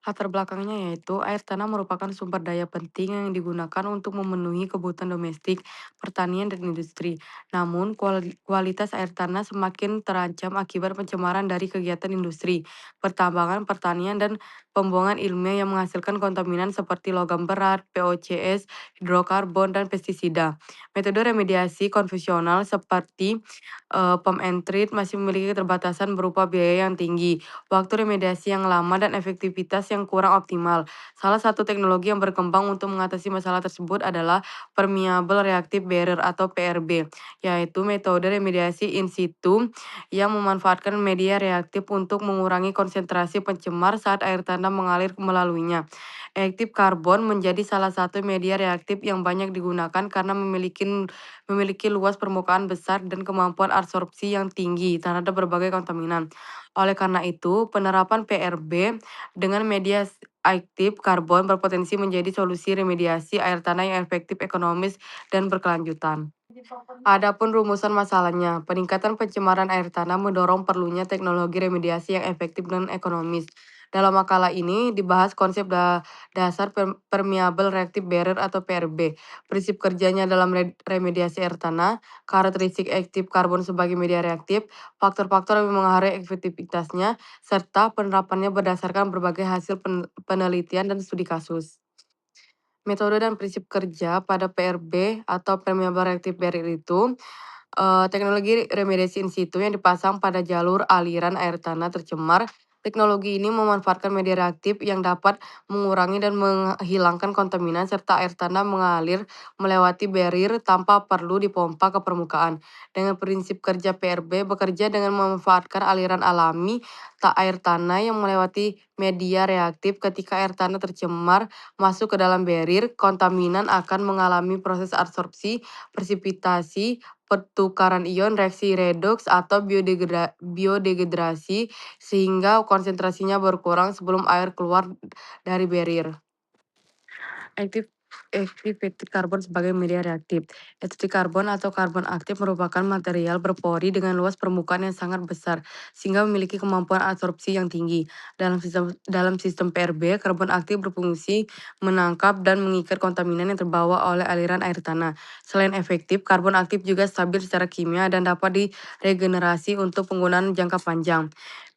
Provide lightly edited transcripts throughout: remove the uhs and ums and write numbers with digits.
Latar belakangnya yaitu air tanah merupakan sumber daya penting yang digunakan untuk memenuhi kebutuhan domestik, pertanian, dan industri. Namun, kualitas air tanah semakin terancam akibat pencemaran dari kegiatan industri, pertambangan, pertanian, dan pembuangan ilmiah yang menghasilkan kontaminan seperti logam berat, POCS, hidrokarbon, dan pestisida. Metode remediasi konvensional seperti pump and treat masih memiliki keterbatasan berupa biaya yang tinggi, waktu remediasi yang lama, dan efektivitas yang kurang optimal. Salah satu teknologi yang berkembang untuk mengatasi masalah tersebut adalah Permeable Reactive Barrier atau PRB, yaitu metode remediasi in situ yang memanfaatkan media reaktif untuk mengurangi konsentrasi pencemar saat air tanah mengalir melaluinya. Reaktif karbon menjadi salah satu media reaktif yang banyak digunakan karena memiliki luas permukaan besar dan kemampuan absorpsi yang tinggi terhadap berbagai kontaminan. Oleh karena itu, penerapan PRB dengan media aktif karbon berpotensi menjadi solusi remediasi air tanah yang efektif, ekonomis, dan berkelanjutan. Adapun rumusan masalahnya, peningkatan pencemaran air tanah mendorong perlunya teknologi remediasi yang efektif dan ekonomis. Dalam makalah ini dibahas konsep dasar Permeable Reactive Barrier atau PRB, prinsip kerjanya dalam remediasi air tanah, karakteristik aktif karbon sebagai media reaktif, faktor-faktor yang mengaruhi efektivitasnya, serta penerapannya berdasarkan berbagai hasil penelitian dan studi kasus. Metode dan prinsip kerja pada PRB atau Permeable Reactive Barrier itu, teknologi remediasi in situ yang dipasang pada jalur aliran air tanah tercemar. Teknologi ini memanfaatkan media reaktif yang dapat mengurangi dan menghilangkan kontaminan serta air tanah mengalir melewati barrier tanpa perlu dipompa ke permukaan. Dengan prinsip kerja PRB bekerja dengan memanfaatkan aliran alami tak air tanah yang melewati media reaktif. Ketika air tanah tercemar masuk ke dalam barrier, kontaminan akan mengalami proses absorpsi, presipitasi, pertukaran ion, reaksi redoks, atau biodegrasi sehingga konsentrasinya berkurang sebelum air keluar dari barrier. Aktif Activated karbon sebagai media reaktif. Activated karbon atau karbon aktif merupakan material berpori dengan luas permukaan yang sangat besar, sehingga memiliki kemampuan absorpsi yang tinggi. Dalam sistem PRB, karbon aktif berfungsi menangkap dan mengikat kontaminan yang terbawa oleh aliran air tanah. Selain efektif, karbon aktif juga stabil secara kimia dan dapat diregenerasi untuk penggunaan jangka panjang.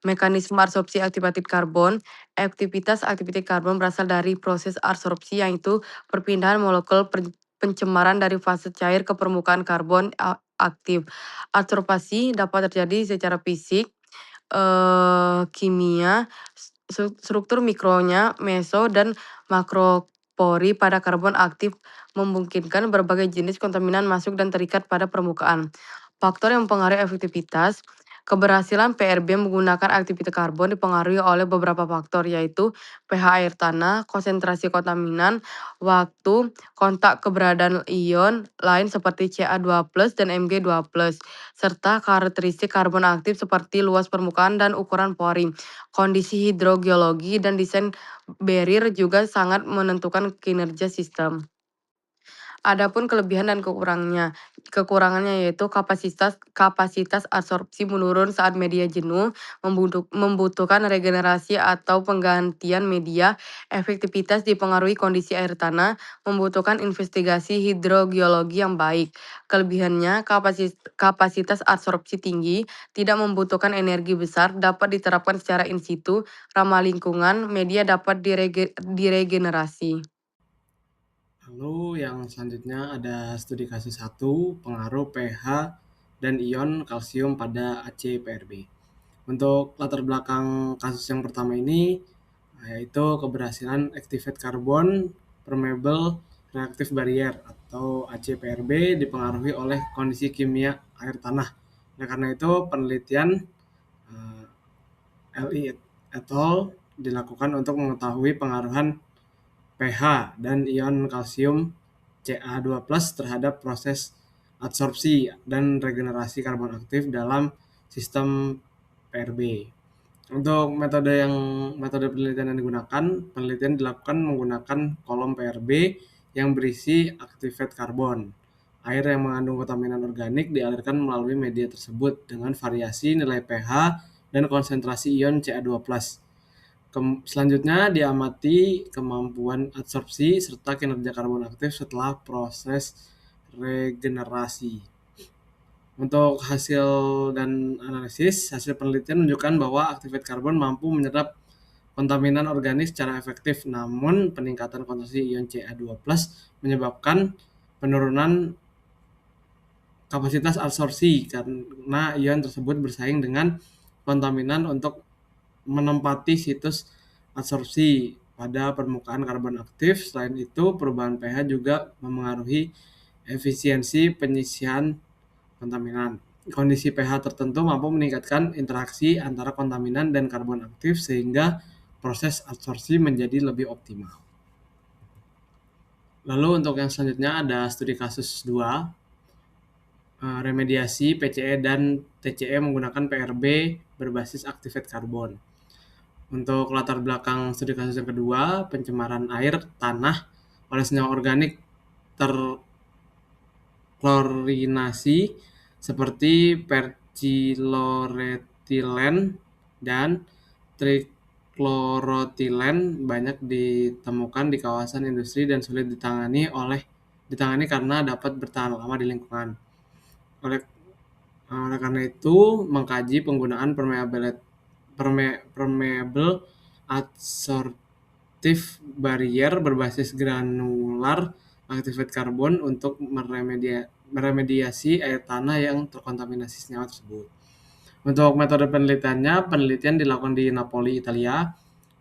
Mekanisme absorpsi aktivated karbon. Aktivitas karbon berasal dari proses absorpsi, yaitu perpindahan molekul pencemaran dari fase cair ke permukaan karbon aktif. Absorpsi dapat terjadi secara fisik, kimia, struktur mikronya, meso, dan makropori pada karbon aktif memungkinkan berbagai jenis kontaminan masuk dan terikat pada permukaan. Faktor yang mempengaruhi efektivitas. Keberhasilan PRB menggunakan aktivitas karbon dipengaruhi oleh beberapa faktor, yaitu pH air tanah, konsentrasi kontaminan, waktu, kontak keberadaan ion lain seperti Ca2+ dan Mg2+, serta karakteristik karbon aktif seperti luas permukaan dan ukuran pori. Kondisi hidrogeologi dan desain barrier juga sangat menentukan kinerja sistem. Adapun kelebihan dan kekurangannya yaitu kapasitas absorpsi menurun saat media jenuh, membutuhkan regenerasi atau penggantian media, efektivitas dipengaruhi kondisi air tanah, membutuhkan investigasi hidrogeologi yang baik. Kelebihannya, kapasitas absorpsi tinggi, tidak membutuhkan energi besar, dapat diterapkan secara in situ, ramah lingkungan, media dapat diregenerasi. Lalu yang selanjutnya ada studi kasus 1, pengaruh pH dan ion kalsium pada ACPRB. Untuk latar belakang kasus yang pertama ini, yaitu keberhasilan Activate Carbon Permeable Reactive Barrier atau ACPRB dipengaruhi oleh kondisi kimia air tanah. Nah, karena itu penelitian eh, LI et al. Dilakukan untuk mengetahui pengaruhan pH dan ion kalsium Ca2+ terhadap proses absorpsi dan regenerasi karbon aktif dalam sistem PRB. Untuk metode penelitian yang digunakan, penelitian dilakukan menggunakan kolom PRB yang berisi activated karbon. Air yang mengandung kontaminan organik dialirkan melalui media tersebut dengan variasi nilai pH dan konsentrasi ion Ca2+. Selanjutnya diamati kemampuan absorpsi serta kinerja karbon aktif setelah proses regenerasi. Untuk hasil dan analisis, hasil penelitian menunjukkan bahwa aktivitas karbon mampu menyerap kontaminan organik secara efektif, namun peningkatan konsentrasi ion Ca2+ menyebabkan penurunan kapasitas absorpsi karena ion tersebut bersaing dengan kontaminan untuk menempati situs absorpsi pada permukaan karbon aktif. Selain itu, perubahan pH juga memengaruhi efisiensi penyisian kontaminan. Kondisi pH tertentu mampu meningkatkan interaksi antara kontaminan dan karbon aktif sehingga proses absorpsi menjadi lebih optimal. Lalu untuk yang selanjutnya ada studi kasus 2, remediasi PCE dan TCE menggunakan PRB berbasis aktivat karbon. Untuk latar belakang studi kasus yang kedua, pencemaran air tanah oleh senyawa organik terklorinasi seperti perchloretilen dan trichloroetilen banyak ditemukan di kawasan industri dan sulit ditangani karena dapat bertahan lama di lingkungan. Oleh oleh karena itu, mengkaji penggunaan permeable adsorptive barrier berbasis granular aktivat karbon untuk meremediasi air tanah yang terkontaminasi senyawa tersebut. Untuk metode penelitiannya, penelitian dilakukan di Napoli, Italia,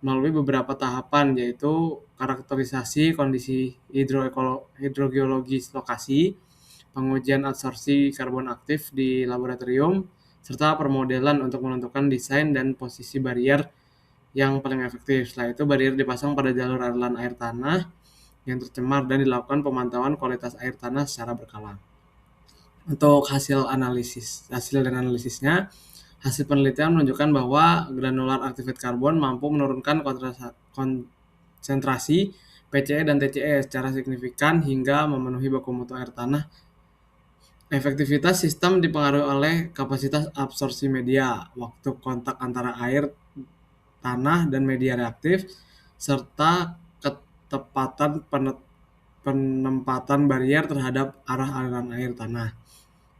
melalui beberapa tahapan, yaitu karakterisasi kondisi hidrogeologis lokasi, pengujian adsorpsi karbon aktif di laboratorium, serta permodelan untuk menentukan desain dan posisi barrier yang paling efektif. Setelah itu, barrier dipasang pada jalur aliran air tanah yang tercemar dan dilakukan pemantauan kualitas air tanah secara berkala. Untuk hasil dan analisisnya, hasil penelitian menunjukkan bahwa granular aktivat karbon mampu menurunkan konsentrasi PCE dan TCE secara signifikan hingga memenuhi baku mutu air tanah. Efektivitas sistem dipengaruhi oleh kapasitas absorpsi media, waktu kontak antara air, tanah, dan media reaktif, serta ketepatan penempatan barrier terhadap arah aliran air tanah.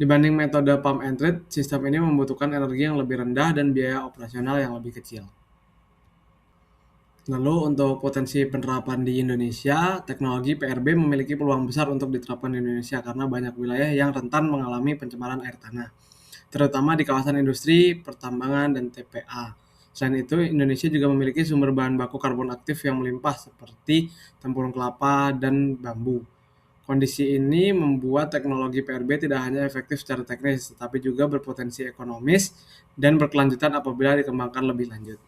Dibanding metode pump and treat, sistem ini membutuhkan energi yang lebih rendah dan biaya operasional yang lebih kecil. Lalu untuk potensi penerapan di Indonesia, teknologi PRB memiliki peluang besar untuk diterapkan di Indonesia karena banyak wilayah yang rentan mengalami pencemaran air tanah, terutama di kawasan industri, pertambangan, dan TPA. Selain itu, Indonesia juga memiliki sumber bahan baku karbon aktif yang melimpah seperti tempurung kelapa dan bambu. Kondisi ini membuat teknologi PRB tidak hanya efektif secara teknis, tetapi juga berpotensi ekonomis dan berkelanjutan apabila dikembangkan lebih lanjut.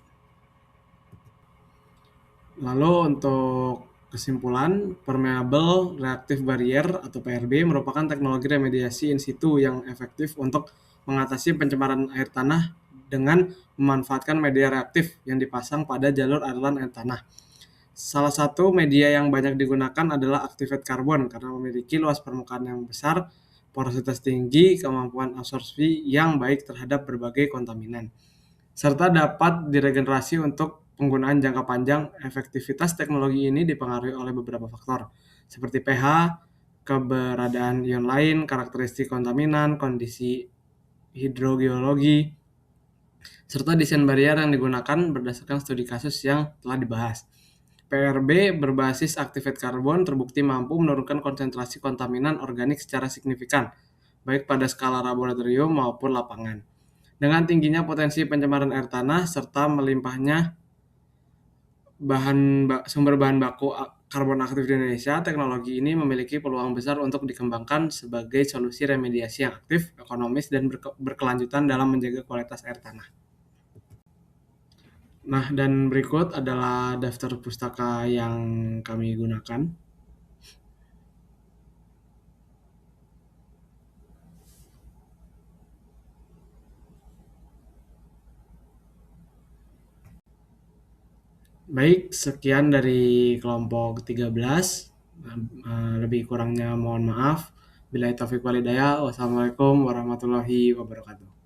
Lalu untuk kesimpulan, Permeable Reactive Barrier atau PRB merupakan teknologi remediasi in situ yang efektif untuk mengatasi pencemaran air tanah dengan memanfaatkan media reaktif yang dipasang pada jalur aliran air tanah. Salah satu media yang banyak digunakan adalah aktivat karbon karena memiliki luas permukaan yang besar, porositas tinggi, kemampuan absorpsi yang baik terhadap berbagai kontaminan, serta dapat diregenerasi untuk penggunaan jangka panjang. Efektivitas teknologi ini dipengaruhi oleh beberapa faktor, seperti pH, keberadaan ion lain, karakteristik kontaminan, kondisi hidrogeologi, serta desain barrier yang digunakan berdasarkan studi kasus yang telah dibahas. PRB berbasis aktivat karbon terbukti mampu menurunkan konsentrasi kontaminan organik secara signifikan, baik pada skala laboratorium maupun lapangan. Dengan tingginya potensi pencemaran air tanah serta melimpahnya sumber bahan baku karbon aktif di Indonesia, teknologi ini memiliki peluang besar untuk dikembangkan sebagai solusi remediasi yang aktif, ekonomis, dan berkelanjutan dalam menjaga kualitas air tanah. Nah, dan berikut adalah daftar pustaka yang kami gunakan. Baik, sekian dari kelompok 13. Lebih kurangnya mohon maaf. Billahi taufiq walhidayah. Wassalamualaikum warahmatullahi wabarakatuh.